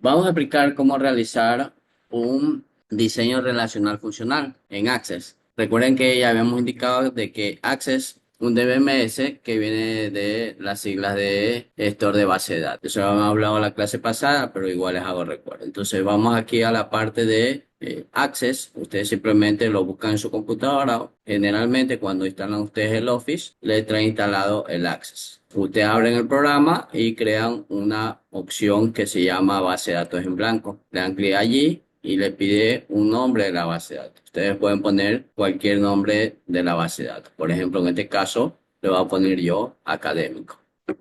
Vamos a explicar cómo realizar un diseño relacional funcional en Access. Recuerden que ya habíamos indicado de que Access, un DBMS que viene de las siglas de gestor de base de datos. Eso lo hemos hablado en la clase pasada, pero igual les hago recuerdo. Entonces vamos aquí a la parte de Access. Ustedes simplemente lo buscan en su computadora. Generalmente cuando instalan ustedes el Office, les trae instalado el Access. Ustedes abren el programa y crean una opción que se llama base de datos en blanco. Le dan clic allí y le pide un nombre de la base de datos. Ustedes pueden poner cualquier nombre de la base de datos. Por ejemplo, en este caso, le voy a poner yo académico.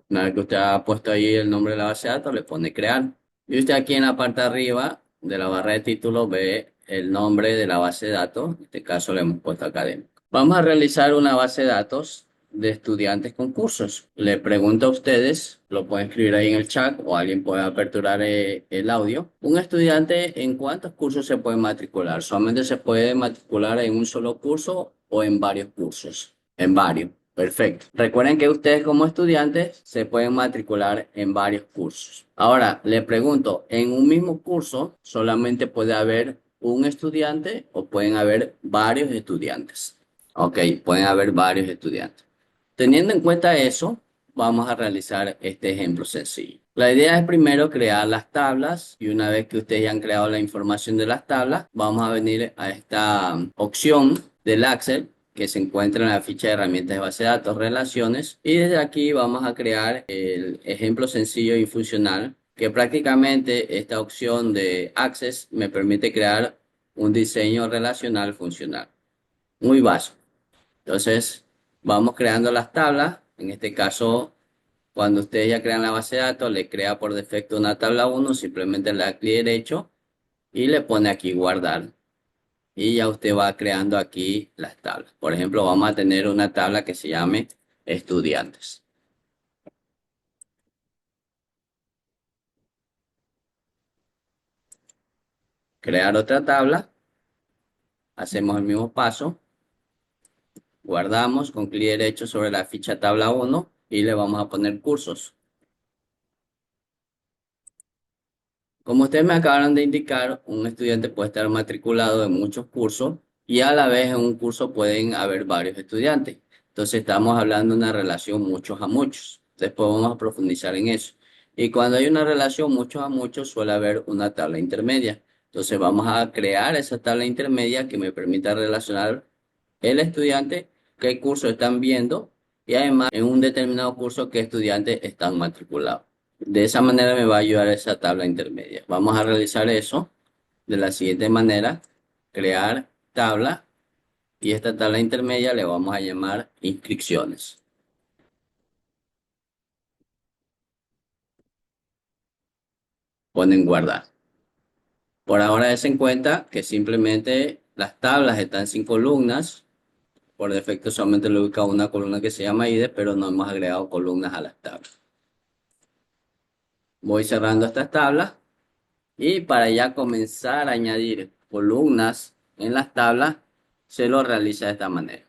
Una vez que usted ha puesto ahí el nombre de la base de datos, le pone crear. Y usted aquí en la parte de arriba de la barra de títulos ve el nombre de la base de datos. En este caso le hemos puesto académico. Vamos a realizar una base de datos de estudiantes con cursos. Le pregunto a ustedes, lo pueden escribir ahí en el chat o alguien puede aperturar el audio. Un estudiante, ¿en cuántos cursos se puede matricular? ¿Solamente se puede matricular en un solo curso o en varios cursos? En varios. Perfecto. Recuerden que ustedes como estudiantes se pueden matricular en varios cursos. Ahora, le pregunto, ¿en un mismo curso solamente puede haber un estudiante o pueden haber varios estudiantes? Ok, pueden haber varios estudiantes. Teniendo en cuenta eso, vamos a realizar este ejemplo sencillo. La idea es primero crear las tablas y una vez que ustedes ya han creado la información de las tablas, vamos a venir a esta opción del Excel que se encuentra en la ficha de herramientas de base de datos, relaciones, y desde aquí vamos a crear el ejemplo sencillo y funcional que prácticamente esta opción de Access me permite crear un diseño relacional funcional muy básico. Entonces, vamos creando las tablas. En este caso, cuando ustedes ya crean la base de datos, le crea por defecto una tabla uno, simplemente le da clic derecho y le pone aquí guardar. Y ya usted va creando aquí las tablas. Por ejemplo, vamos a tener una tabla que se llame estudiantes. Crear otra tabla, hacemos el mismo paso, guardamos con clic derecho sobre la ficha tabla uno y le vamos a poner cursos. Como ustedes me acabaron de indicar, un estudiante puede estar matriculado en muchos cursos y a la vez en un curso pueden haber varios estudiantes. Entonces estamos hablando de una relación muchos a muchos. Después vamos a profundizar en eso. Y cuando hay una relación muchos a muchos suele haber una tabla intermedia. Entonces vamos a crear esa tabla intermedia que me permita relacionar el estudiante, qué curso están viendo y además en un determinado curso qué estudiantes están matriculados. De esa manera me va a ayudar esa tabla intermedia. Vamos a realizar eso de la siguiente manera. Crear tabla y esta tabla intermedia le vamos a llamar inscripciones. Ponen guardar. Por ahora des en cuenta que simplemente las tablas están sin columnas. Por defecto solamente le ubica una columna que se llama ID, pero no hemos agregado columnas a las tablas. Voy cerrando estas tablas y para ya comenzar a añadir columnas en las tablas, se lo realiza de esta manera.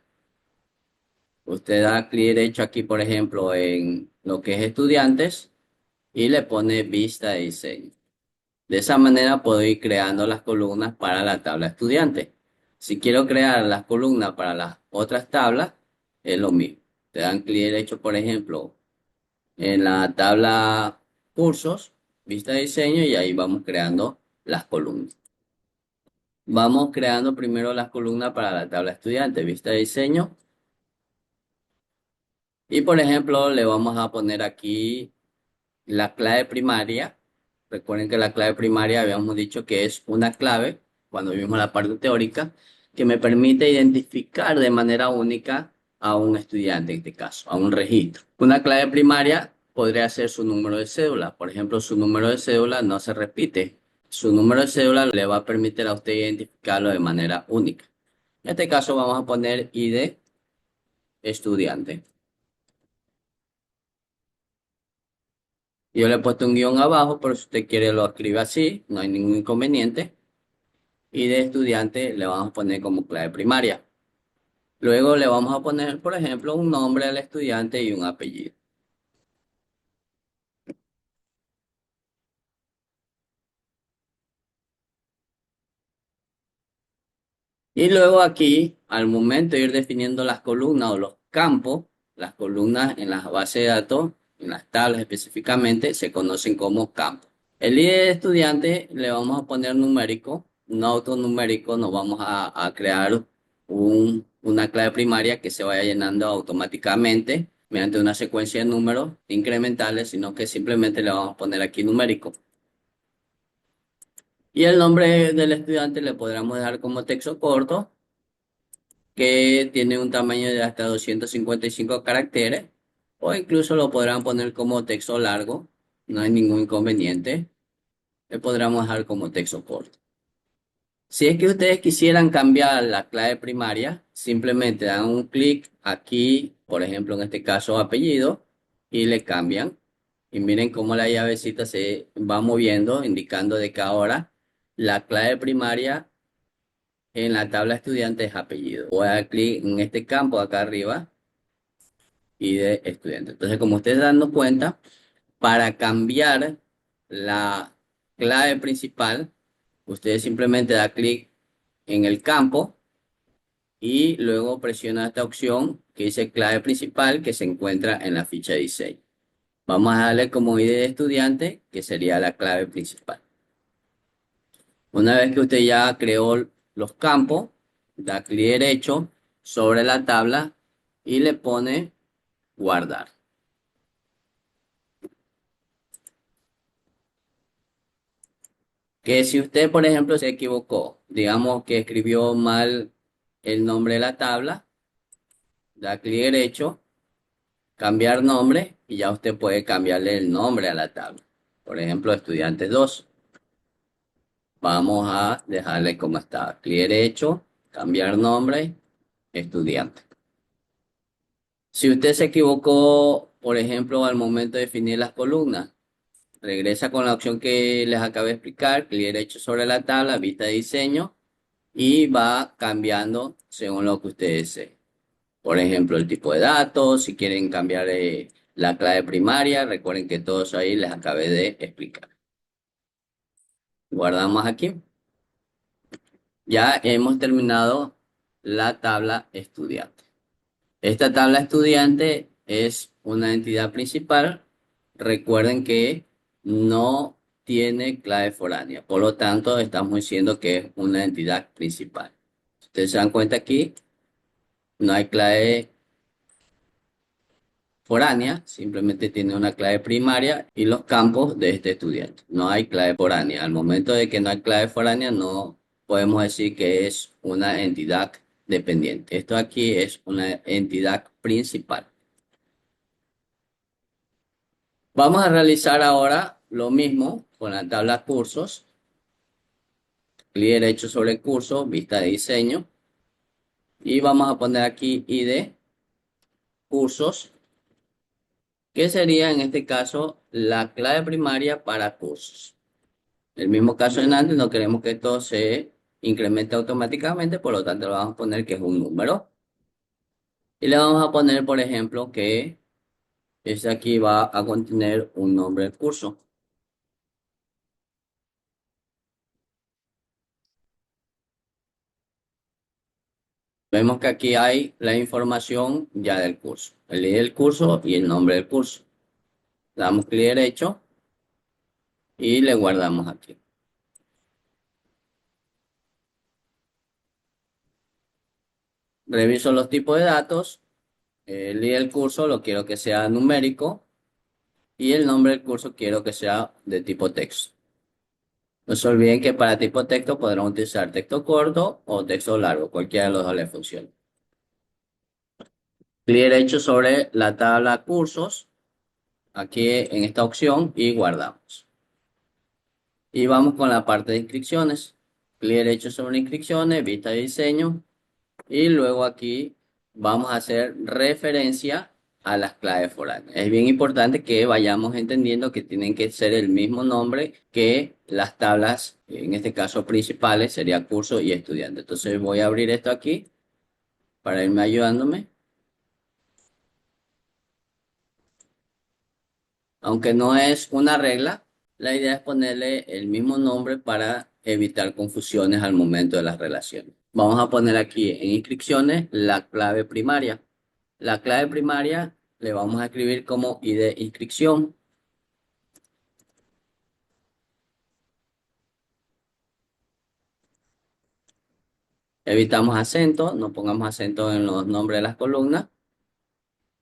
Usted da clic derecho aquí, por ejemplo, en lo que es estudiantes y le pone vista de diseño. De esa manera puedo ir creando las columnas para la tabla estudiante. Si quiero crear las columnas para las otras tablas, es lo mismo. Te dan clic derecho, por ejemplo, en la tabla cursos, vista de diseño y ahí vamos creando las columnas. Vamos creando primero las columnas para la tabla estudiante, vista de diseño. Y por ejemplo, le vamos a poner aquí la clave primaria. Recuerden que la clave primaria habíamos dicho que es una clave, cuando vimos la parte teórica, que me permite identificar de manera única a un estudiante, en este caso, a un registro. Una clave primaria podría ser su número de cédula. Por ejemplo, su número de cédula no se repite. Su número de cédula le va a permitir a usted identificarlo de manera única. En este caso vamos a poner ID estudiante. Yo le he puesto un guión abajo, pero si usted quiere lo escribe así, no hay ningún inconveniente. Y de estudiante le vamos a poner como clave primaria. Luego le vamos a poner, por ejemplo, un nombre al estudiante y un apellido. Y luego aquí, al momento de ir definiendo las columnas o los campos, las columnas en las bases de datos, en las tablas específicamente, se conocen como campos. El ID de estudiante le vamos a poner numérico, no autonumérico, nos vamos a crear una clave primaria que se vaya llenando automáticamente mediante una secuencia de números incrementales, sino que simplemente le vamos a poner aquí numérico. Y el nombre del estudiante le podríamos dejar como texto corto, que tiene un tamaño de hasta 255 caracteres, o incluso lo podrán poner como texto largo, no hay ningún inconveniente, le podríamos dejar como texto corto. Si es que ustedes quisieran cambiar la clave primaria, simplemente dan un clic aquí, por ejemplo, en este caso apellido, y le cambian. Y miren cómo la llavecita se va moviendo, indicando de que ahora la clave primaria en la tabla estudiante es apellido. Voy a dar clic en este campo acá arriba y de estudiante. Entonces, como ustedes se dando cuenta, para cambiar la clave principal, ustedes simplemente da clic en el campo y luego presiona esta opción que dice clave principal que se encuentra en la ficha de diseño. Vamos a darle como ID de estudiante, que sería la clave principal. Una vez que usted ya creó los campos, da clic derecho sobre la tabla y le pone guardar. Que si usted, por ejemplo, se equivocó, digamos que escribió mal el nombre de la tabla, da clic derecho, cambiar nombre y ya usted puede cambiarle el nombre a la tabla. Por ejemplo, estudiantes 2. Vamos a dejarle como está. Clic derecho, cambiar nombre, estudiante. Si usted se equivocó, por ejemplo, al momento de definir las columnas, regresa con la opción que les acabé de explicar, clic derecho sobre la tabla, vista de diseño, y va cambiando según lo que usted desee. Por ejemplo, el tipo de datos, si quieren cambiar la clave primaria, recuerden que todos ahí les acabé de explicar. Guardamos aquí. Ya hemos terminado la tabla estudiante. Esta tabla estudiante es una entidad principal. Recuerden que no tiene clave foránea. Por lo tanto, estamos diciendo que es una entidad principal. Ustedes se dan cuenta aquí, no hay clave foránea, simplemente tiene una clave primaria y los campos de este estudiante. No hay clave foránea. Al momento de que no hay clave foránea, no podemos decir que es una entidad dependiente. Esto aquí es una entidad principal. Vamos a realizar ahora lo mismo con la tabla cursos. Clic derecho sobre curso, vista de diseño. Y vamos a poner aquí ID cursos, que sería en este caso la clave primaria para cursos. El mismo caso en antes, no queremos que esto se incremente automáticamente, por lo tanto le vamos a poner que es un número. Y le vamos a poner, por ejemplo, que este aquí va a contener un nombre del curso. Vemos que aquí hay la información ya del curso. El ID del curso y el nombre del curso. Damos clic derecho y le guardamos aquí. Reviso los tipos de datos. El ID del curso lo quiero que sea numérico y el nombre del curso quiero que sea de tipo texto. No se olviden que para tipo texto podrán utilizar texto corto o texto largo, cualquiera de los dos les funciona. Clic derecho sobre la tabla cursos, aquí en esta opción y guardamos. Y vamos con la parte de inscripciones. Clic derecho sobre inscripciones, vista de diseño. Y luego aquí vamos a hacer referencia a las claves foráneas. Es bien importante que vayamos entendiendo que tienen que ser el mismo nombre que las tablas, en este caso principales, sería curso y estudiante. Entonces voy a abrir esto aquí para irme ayudándome. Aunque no es una regla, la idea es ponerle el mismo nombre para evitar confusiones al momento de las relaciones. Vamos a poner aquí en inscripciones la clave primaria. La clave primaria le vamos a escribir como ID inscripción. Evitamos acento, no pongamos acento en los nombres de las columnas.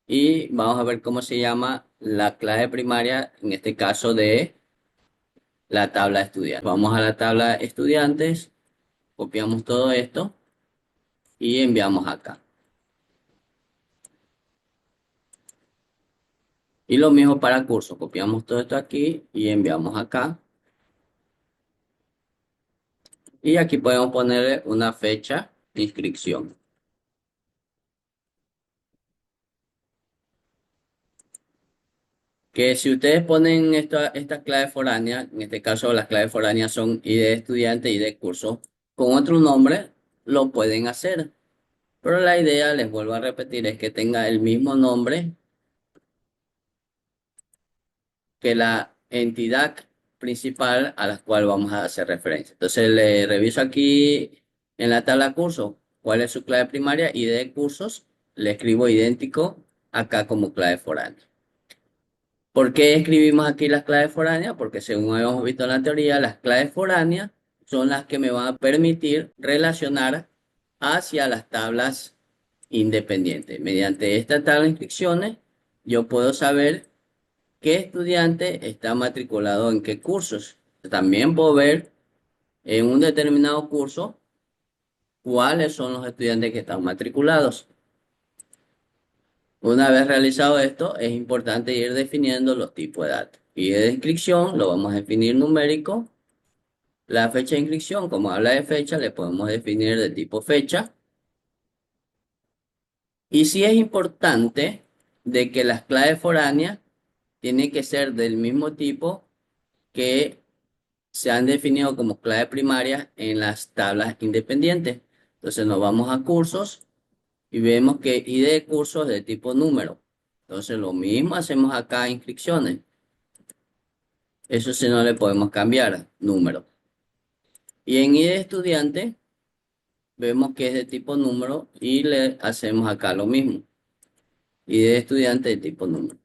Y vamos a ver cómo se llama la clave primaria, en este caso de la tabla de estudiantes. Vamos a la tabla de estudiantes, copiamos todo esto y enviamos acá. Y lo mismo para curso, copiamos todo esto aquí y enviamos acá. Y aquí podemos ponerle una fecha de inscripción. Que si ustedes ponen esta clave foránea, en este caso las claves foráneas son ID de estudiante y de curso, con otro nombre lo pueden hacer. Pero la idea, les vuelvo a repetir, es que tenga el mismo nombre que la entidad principal a la cual vamos a hacer referencia. Entonces le reviso aquí en la tabla curso cuál es su clave primaria y de cursos le escribo idéntico acá como clave foránea. ¿Por qué escribimos aquí las claves foráneas? Porque según hemos visto en la teoría, las claves foráneas son las que me van a permitir relacionar hacia las tablas independientes. Mediante esta tabla de inscripciones, yo puedo saber qué estudiante está matriculado en qué cursos. También puedo ver en un determinado curso cuáles son los estudiantes que están matriculados. Una vez realizado esto, es importante ir definiendo los tipos de datos. Y de inscripción lo vamos a definir numérico. La fecha de inscripción, como habla de fecha, le podemos definir de tipo fecha. Y sí es importante de que las claves foráneas tienen que ser del mismo tipo que se han definido como clave primaria en las tablas independientes. Entonces nos vamos a cursos y vemos que ID de cursos es de tipo número. Entonces lo mismo hacemos acá inscripciones. Eso sí no le podemos cambiar número. Y en ID de estudiante vemos que es de tipo número y le hacemos acá lo mismo. ID de estudiante de tipo número.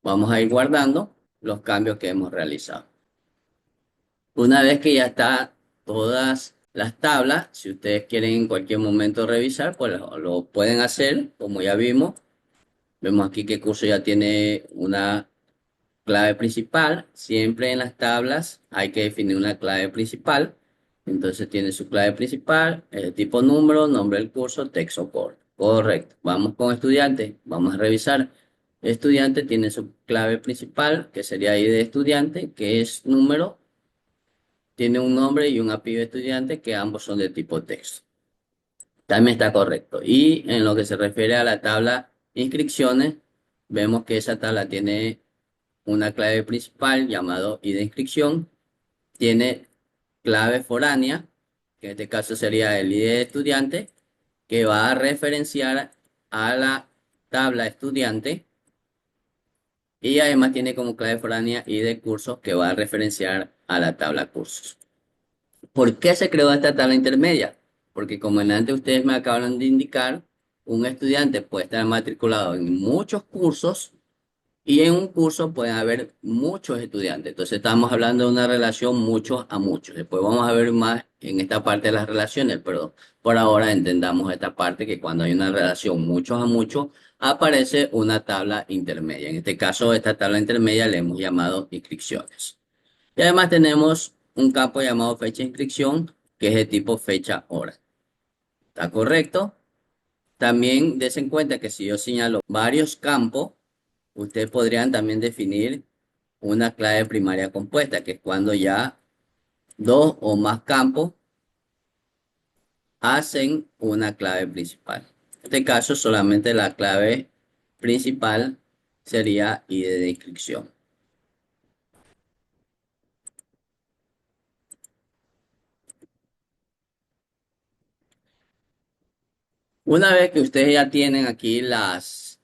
Vamos a ir guardando los cambios que hemos realizado. Una vez que ya está todas las tablas, si ustedes quieren en cualquier momento revisar, pues lo pueden hacer, como ya vimos. Vemos aquí que el curso ya tiene una clave principal. Siempre en las tablas hay que definir una clave principal. Entonces tiene su clave principal, el tipo número, nombre del curso, texto corto. Correcto. Vamos con estudiante. Vamos a revisar. Estudiante tiene su clave principal, que sería ID de estudiante, que es número. Tiene un nombre y un apellido de estudiante, que ambos son de tipo texto. También está correcto. Y en lo que se refiere a la tabla inscripciones, vemos que esa tabla tiene una clave principal llamado ID de inscripción, tiene clave foránea, que en este caso sería el ID de estudiante, que va a referenciar a la tabla estudiante y además tiene como clave foránea ID de cursos que va a referenciar a la tabla cursos. ¿Por qué se creó esta tabla intermedia? Porque como en antes ustedes me acaban de indicar, un estudiante puede estar matriculado en muchos cursos y en un curso pueden haber muchos estudiantes. Entonces estamos hablando de una relación muchos a muchos. Después vamos a ver más en esta parte de las relaciones, pero por ahora entendamos esta parte que cuando hay una relación muchos a muchos, aparece una tabla intermedia. En este caso, esta tabla intermedia le hemos llamado inscripciones. Y además tenemos un campo llamado fecha de inscripción, que es de tipo fecha hora. ¿Está correcto? También des en cuenta que si yo señalo varios campos, ustedes podrían también definir una clave primaria compuesta, que es cuando ya dos o más campos hacen una clave principal. En este caso, solamente la clave principal sería ID de inscripción. Una vez que ustedes ya tienen aquí las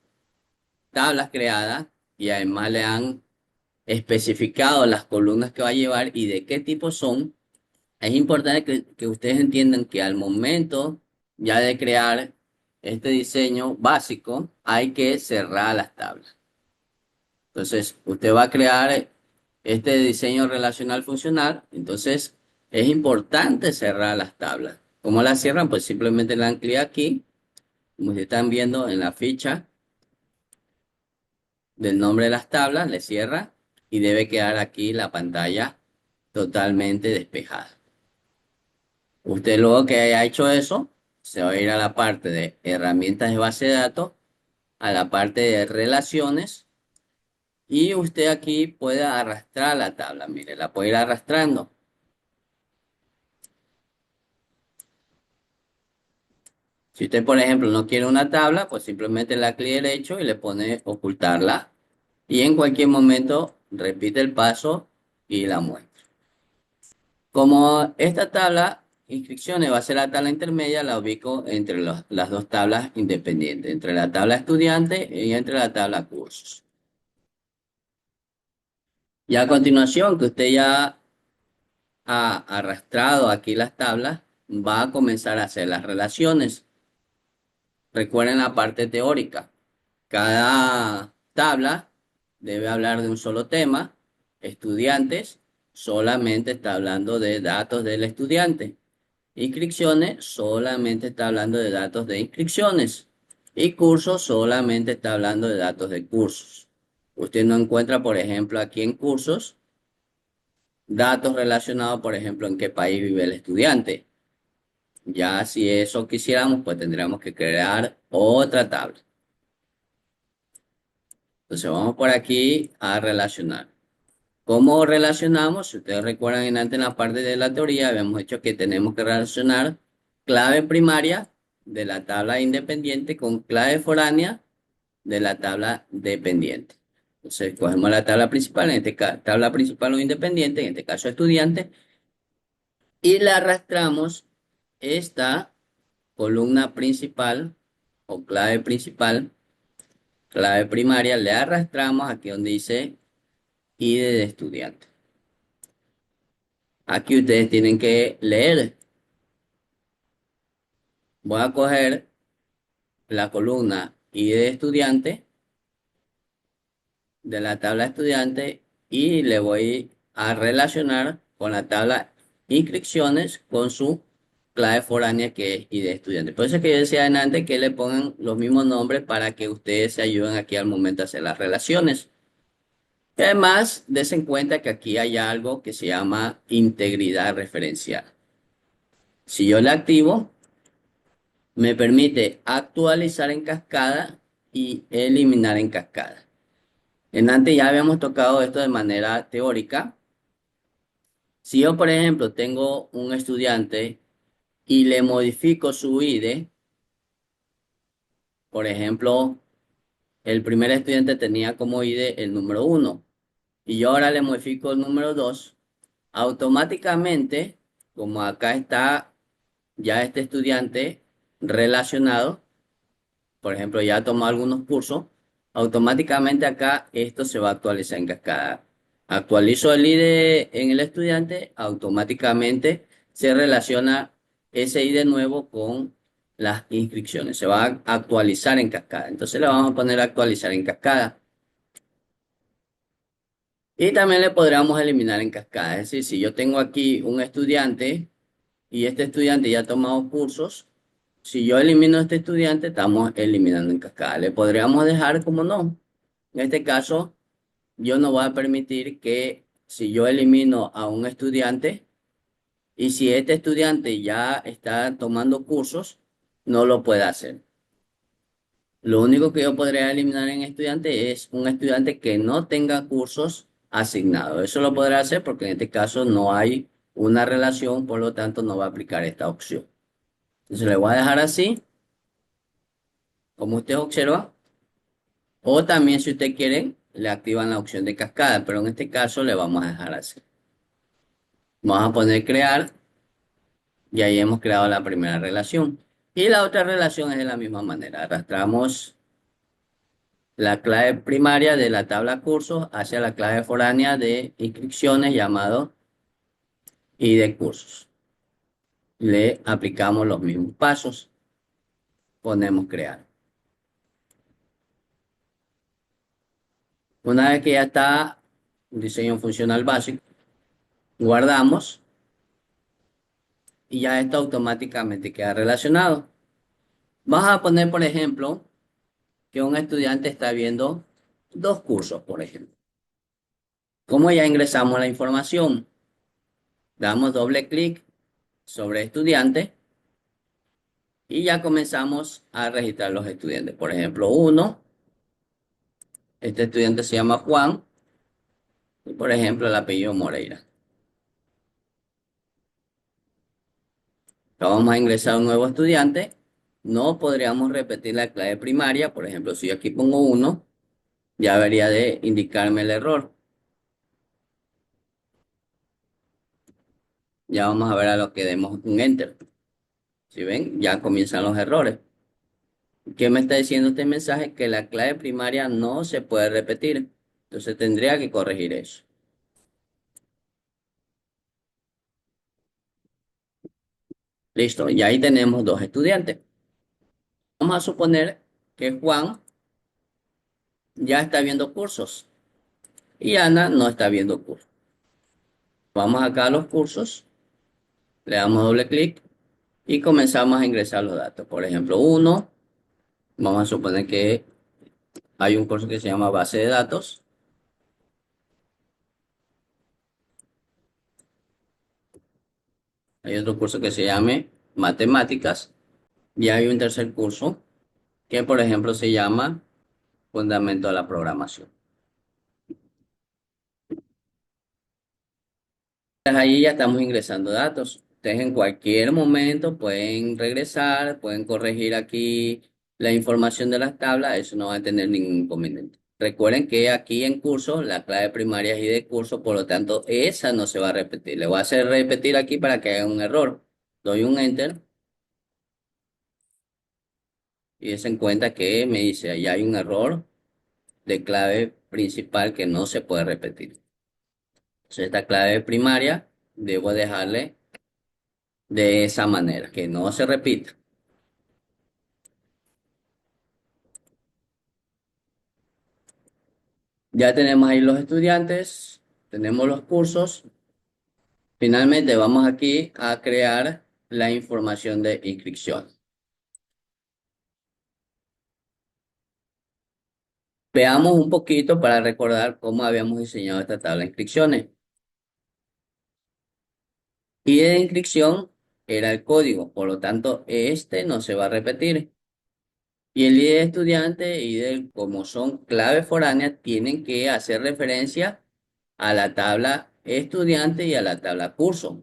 tablas creadas y además le han especificado las columnas que va a llevar y de qué tipo son, Es importante que ustedes entiendan que al momento ya de crear este diseño básico, hay que cerrar las tablas. Entonces, usted va a crear este diseño relacional funcional, entonces es importante cerrar las tablas. ¿Cómo las cierran? Pues simplemente le dan clic aquí, como ustedes están viendo en la ficha del nombre de las tablas, le cierra y debe quedar aquí la pantalla totalmente despejada. Usted luego que haya hecho eso, se va a ir a la parte de herramientas de base de datos, a la parte de relaciones y usted aquí puede arrastrar la tabla. Mire, la puede ir arrastrando. Si usted, por ejemplo, no quiere una tabla, pues simplemente le da clic derecho y le pone ocultarla. Y en cualquier momento repite el paso y la muestra. Como esta tabla, inscripciones, va a ser la tabla intermedia, la ubico entre las dos tablas independientes, entre la tabla estudiante y entre la tabla cursos. Y a continuación, que usted ya ha arrastrado aquí las tablas, va a comenzar a hacer las relaciones. Recuerden la parte teórica. Cada tabla debe hablar de un solo tema. Estudiantes solamente está hablando de datos del estudiante. Inscripciones solamente está hablando de datos de inscripciones. Y cursos solamente está hablando de datos de cursos. Usted no encuentra, por ejemplo, aquí en cursos, datos relacionados, por ejemplo, en qué país vive el estudiante. Ya si eso quisiéramos, pues tendríamos que crear otra tabla. Entonces vamos por aquí a relacionar. ¿Cómo relacionamos? Si ustedes recuerdan antes en la parte de la teoría, habíamos hecho que tenemos que relacionar clave primaria de la tabla independiente con clave foránea de la tabla dependiente. Entonces cogemos la tabla principal, en este caso, tabla principal o independiente, en este caso estudiante, y le arrastramos esta columna principal o clave primaria, le arrastramos aquí donde dice ID de estudiante. Aquí ustedes tienen que leer. Voy a coger la columna ID de estudiante de la tabla estudiante y le voy a relacionar con la tabla inscripciones con su clave foránea que es ID de estudiante. Por eso es que yo decía antes que le pongan los mismos nombres para que ustedes se ayuden aquí al momento de hacer las relaciones. Y además, des en cuenta que aquí hay algo que se llama integridad referencial. Si yo la activo, me permite actualizar en cascada y eliminar en cascada. En antes ya habíamos tocado esto de manera teórica. Si yo, por ejemplo, tengo un estudiante y le modifico su ID, por ejemplo, el primer estudiante tenía como ID el número 1 y yo ahora le modifico el número 2, automáticamente, como acá está ya este estudiante relacionado, por ejemplo, ya tomó algunos cursos, automáticamente acá esto se va a actualizar en cascada. Actualizo el ID en el estudiante, automáticamente se relaciona ese ID nuevo con las inscripciones. Se va a actualizar en cascada. Entonces le vamos a poner actualizar en cascada. Y también le podríamos eliminar en cascada. Es decir, si yo tengo aquí un estudiante y este estudiante ya ha tomado cursos, si yo elimino a este estudiante, estamos eliminando en cascada. Le podríamos dejar como no. En este caso, yo no voy a permitir que si yo elimino a un estudiante y si este estudiante ya está tomando cursos, no lo puede hacer. Lo único que yo podría eliminar en estudiante es un estudiante que no tenga cursos asignados. Eso lo podrá hacer porque en este caso no hay una relación, por lo tanto no va a aplicar esta opción. Entonces le voy a dejar así, como usted observa, o también si usted quiere, le activan la opción de cascada, pero en este caso le vamos a dejar así. Vamos a poner crear y ahí hemos creado la primera relación. Y la otra relación es de la misma manera. Arrastramos la clave primaria de la tabla cursos hacia la clave foránea de inscripciones llamado ID cursos. le aplicamos los mismos pasos, ponemos crear. Una vez que ya está un diseño funcional básico, guardamos y ya esto automáticamente queda relacionado. Vamos a poner, por ejemplo, que un estudiante está viendo dos cursos, por ejemplo. Como ya ingresamos la información, damos doble clic sobre estudiante y ya comenzamos a registrar los estudiantes. Por ejemplo, uno, este estudiante se llama Juan y por ejemplo el apellido Moreira. Vamos a ingresar un nuevo estudiante. No podríamos repetir la clave primaria. Por ejemplo, si yo aquí pongo uno, ya debería de indicarme el error. Ya vamos a ver a lo que demos un enter. Si ven, ya comienzan los errores. ¿Qué me está diciendo este mensaje? Que la clave primaria no se puede repetir. Entonces tendría que corregir eso. Listo, y ahí tenemos dos estudiantes. Vamos a suponer que Juan ya está viendo cursos y Ana no está viendo cursos. Vamos acá a los cursos, le damos doble clic y comenzamos a ingresar los datos. Por ejemplo, uno, vamos a suponer que hay un curso que se llama base de datos. Hay otro curso que se llame matemáticas y hay un tercer curso que, por ejemplo, se llama fundamento de la programación. Ahí ya estamos ingresando datos. Ustedes en cualquier momento pueden regresar, pueden corregir aquí la información de las tablas, eso no va a tener ningún inconveniente. Recuerden que aquí en curso la clave primaria es I de curso, por lo tanto esa no se va a repetir. Le voy a hacer repetir aquí para que haya un error. Doy un enter y se cuenta que me dice ahí hay un error de clave principal que no se puede repetir. Entonces esta clave primaria debo dejarle de esa manera, que no se repita. Ya tenemos ahí los estudiantes, tenemos los cursos. Finalmente vamos aquí a crear la información de inscripción. Veamos un poquito para recordar cómo habíamos diseñado esta tabla de inscripciones. Y de inscripción era el código, por lo tanto este no se va a repetir. Y el ID de estudiante y como son claves foráneas, tienen que hacer referencia a la tabla estudiante y a la tabla curso.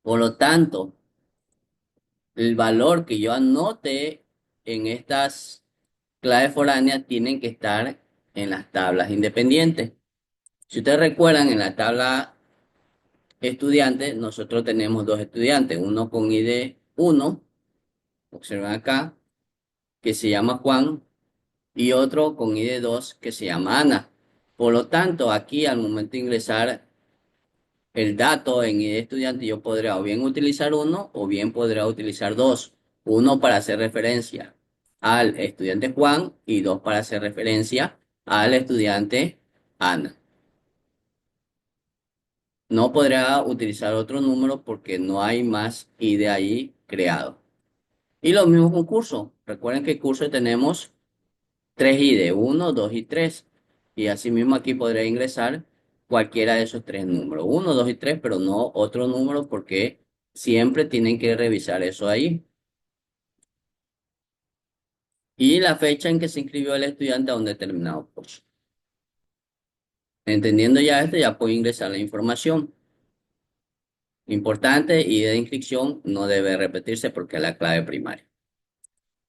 Por lo tanto, el valor que yo anote en estas claves foráneas tienen que estar en las tablas independientes. Si ustedes recuerdan, en la tabla estudiante, nosotros tenemos dos estudiantes, uno con ID 1, observen acá, que se llama Juan, y otro con ID 2, que se llama Ana. Por lo tanto, aquí al momento de ingresar el dato en ID estudiante, yo podría o bien utilizar uno o bien podría utilizar dos. Uno para hacer referencia al estudiante Juan y dos para hacer referencia al estudiante Ana. No podría utilizar otro número porque no hay más ID ahí creado. Y lo mismo con curso. Recuerden que curso tenemos tres ID, uno, 2 y 3. Y asimismo aquí podría ingresar cualquiera de esos tres números, uno, 2 y 3, pero no otro número porque siempre tienen que revisar eso ahí. Y la fecha en que se inscribió el estudiante a un determinado curso. Entendiendo ya esto, ya puedo ingresar la información. Importante, ID de inscripción no debe repetirse porque es la clave primaria.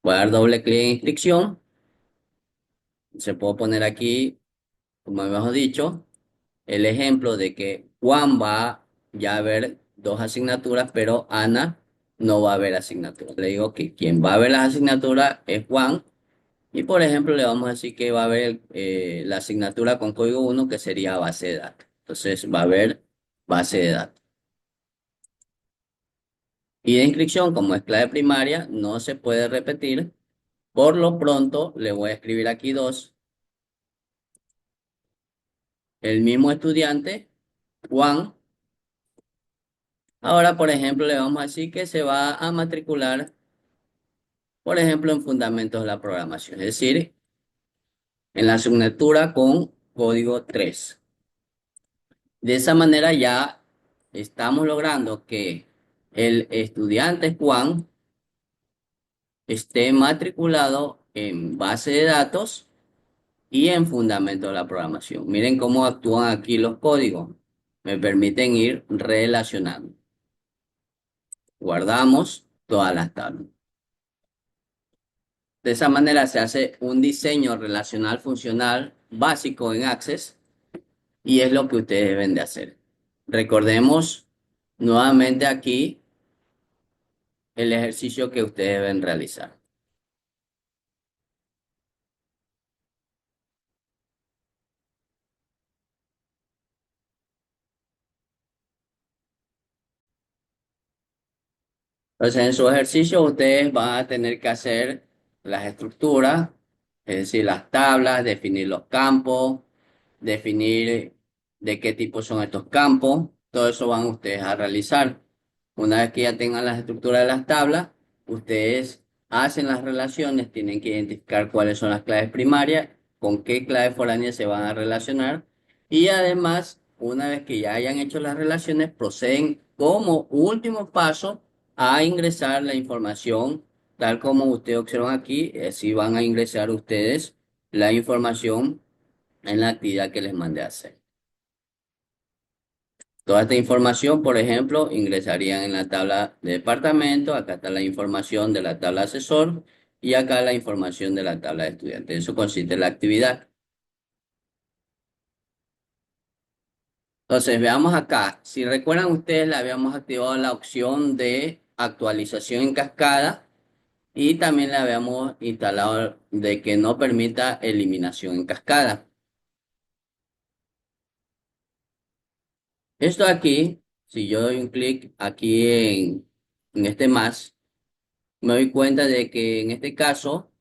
Voy a dar doble clic en inscripción. Se puede poner aquí, como habíamos dicho, el ejemplo de que Juan va ya a ver dos asignaturas, pero Ana no va a ver asignaturas. Le digo que quien va a ver las asignaturas es Juan y por ejemplo le vamos a decir que va a ver la asignatura con código 1 que sería base de datos. Entonces va a ver base de datos. Y de inscripción, como es clave primaria, no se puede repetir. Por lo pronto, le voy a escribir aquí 2. El mismo estudiante, Juan. Ahora, por ejemplo, le vamos a decir que se va a matricular, por ejemplo, en Fundamentos de la Programación, es decir, en la asignatura con código 3. De esa manera ya estamos logrando que el estudiante Juan esté matriculado en base de datos y en fundamento de la programación. Miren cómo actúan aquí los códigos. Me permiten ir relacionando. Guardamos todas las tablas. De esa manera se hace un diseño relacional funcional básico en Access y es lo que ustedes deben de hacer. Recordemos nuevamente aquí el ejercicio que ustedes deben realizar. Entonces, en su ejercicio ustedes van a tener que hacer las estructuras, es decir, las tablas, definir los campos, definir de qué tipo son estos campos. Todo eso van ustedes a realizar. Una vez que ya tengan las estructuras de las tablas, ustedes hacen las relaciones, tienen que identificar cuáles son las claves primarias, con qué claves foráneas se van a relacionar. Y además, una vez que ya hayan hecho las relaciones, proceden como último paso a ingresar la información, tal como ustedes observan aquí, si van a ingresar ustedes la información en la actividad que les mandé a hacer. Toda esta información, por ejemplo, ingresarían en la tabla de departamento, acá está la información de la tabla asesor y acá la información de la tabla de estudiante. Eso consiste en la actividad. Entonces, veamos acá. Si recuerdan ustedes, le habíamos activado la opción de actualización en cascada y también le habíamos instalado de que no permita eliminación en cascada. Esto aquí, si yo doy un clic aquí en este más, me doy cuenta de que en este caso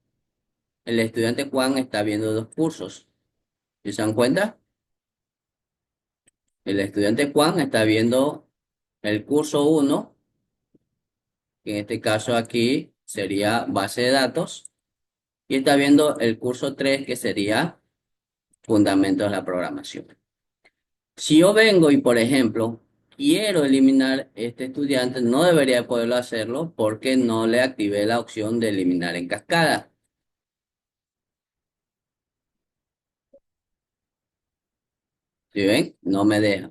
el estudiante Juan está viendo dos cursos. ¿Sí se dan cuenta? El estudiante Juan está viendo el curso uno, que en este caso aquí sería base de datos, y está viendo el curso 3, que sería fundamentos de la programación. Si yo vengo y, por ejemplo, quiero eliminar este estudiante, no debería poderlo hacerlo porque no le activé la opción de eliminar en cascada. ¿Sí ven? No me deja.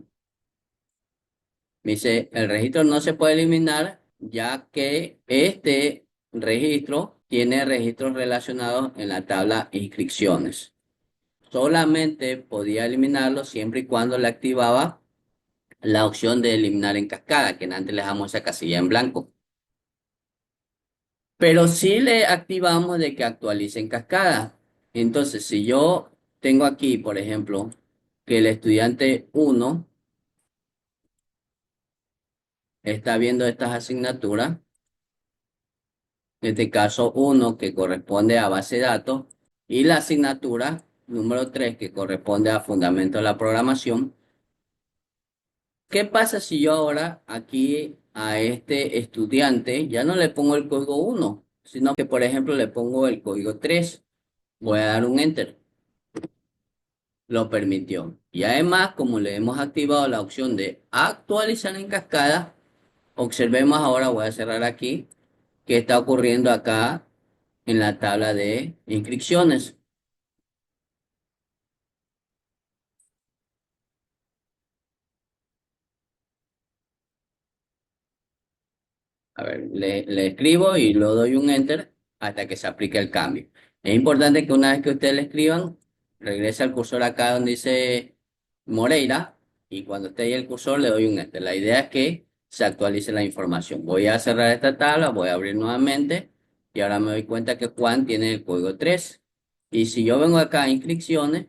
Me dice, el registro no se puede eliminar ya que este registro tiene registros relacionados en la tabla inscripciones. Solamente podía eliminarlo siempre y cuando le activaba la opción de eliminar en cascada, que antes le dejamos esa casilla en blanco. Pero sí le activamos de que actualice en cascada. Entonces, si yo tengo aquí, por ejemplo, que el estudiante uno está viendo estas asignaturas, en este caso uno que corresponde a base de datos, y la asignatura número 3 que corresponde a fundamento de la programación. ¿Qué pasa si yo ahora aquí a este estudiante ya no le pongo el código uno, sino que, por ejemplo, le pongo el código 3? Voy a dar un enter. Lo permitió. Y además, como le hemos activado la opción de actualizar en cascada, observemos ahora, voy a cerrar aquí, qué está ocurriendo acá en la tabla de inscripciones. A ver, le escribo y lo doy un enter hasta que se aplique el cambio. Es importante que una vez que ustedes le escriban, regrese al cursor acá donde dice Moreira y cuando esté ahí el cursor le doy un enter. La idea es que se actualice la información. Voy a cerrar esta tabla, voy a abrir nuevamente y ahora me doy cuenta que Juan tiene el código 3. Y si yo vengo acá a inscripciones,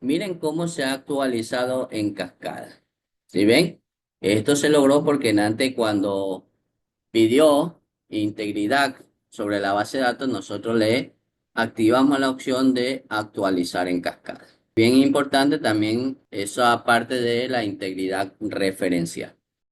miren cómo se ha actualizado en cascada. ¿Sí ven? Esto se logró porque antes cuando pidió integridad sobre la base de datos, nosotros le activamos la opción de actualizar en cascada. Bien importante también eso aparte de la integridad referencial.